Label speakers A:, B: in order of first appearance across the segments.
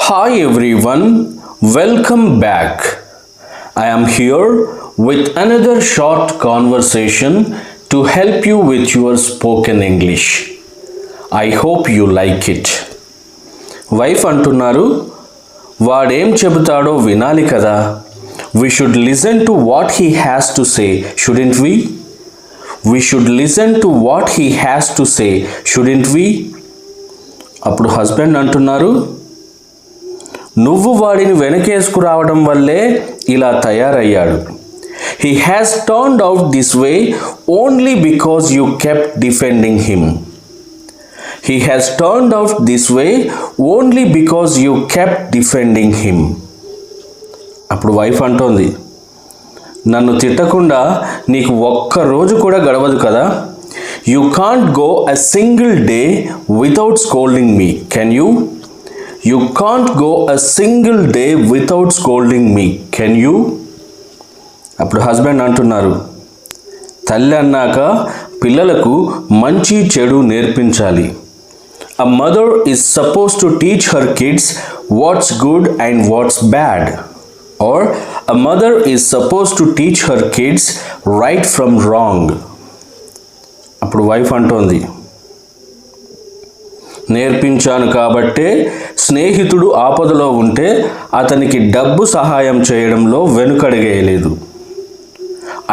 A: Hi everyone, welcome back. I am here with another short conversation to help you with your spoken English. I hope you like it. Wife అంటున్నారు, వాడేం చెబుతాడో వినాలి కదా. We should listen to what he has to say, shouldn't we? We should listen to what he has to say, shouldn't we? అప్పుడు husband అంటున్నారు, నువ్వు వాడిని వెనకేసుకురావడం వల్లే ఇలా తయారయ్యాడు. He has turned out this way only because you kept defending him. He has turned out this way only because you kept defending him. అప్పుడు wife అంటోంది, నన్ను తిట్టకుండా నీకు ఒక్క రోజు కూడా గడవదు కదా. You can't go a single day without scolding me, can you? You can't go a single day without scolding me, can you? అప్పుడు husband అంటున్నారు, తల్లి అన్నాక పిల్లలకు మంచి చెడు నేర్పించాలి. A mother is supposed to teach her kids what's good and what's bad. Or a mother is supposed to teach her kids right from wrong. అప్పుడు wife అంటోంది, నేర్పించాను కాబట్టే స్నేహితుడు ఆపదలో ఉంటే అతనికి డబ్బు సహాయం చేయడంలో వెనుకడిగేయలేదు.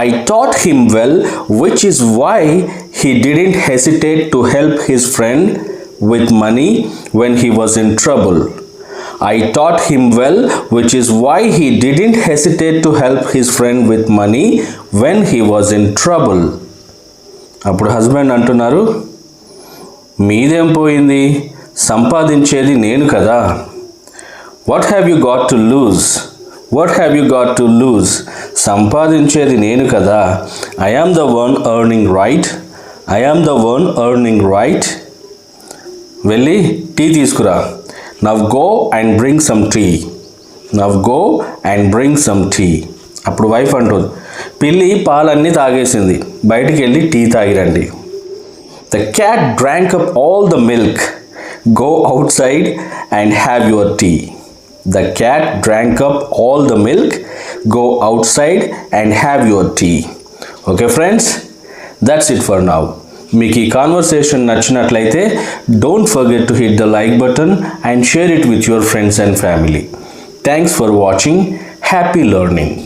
A: I taught him well, which is why he didn't hesitate to help his friend with money when he was in trouble. I taught him well, which is why he didn't hesitate to help his friend with money when he was in trouble. అప్పుడు husband అంటున్నారు, మీదేం పోయింది, సంపాదించేది నేను కదా. What have you got to lose, what have you got to lose, సంపాదించేది నేను కదా. I am the one earning right, I am the one earning right. వెళ్ళి టీ తీసుకురా. Now go and bring some tea, now go and bring some tea. అప్పుడు wife అంటుంది, పిల్లి పాలన్నీ తాగేసింది, బయటికి వెళ్ళి టీ తాగిరండి. The cat drank up all the milk. Go outside and have your tea. The cat drank up all the milk. Go outside and have your tea. Okay friends, that's it for now. మీకు ఈ conversation నచ్చినట్లయితే don't forget to hit the like button and share it with your friends and family. Thanks for watching. Happy learning.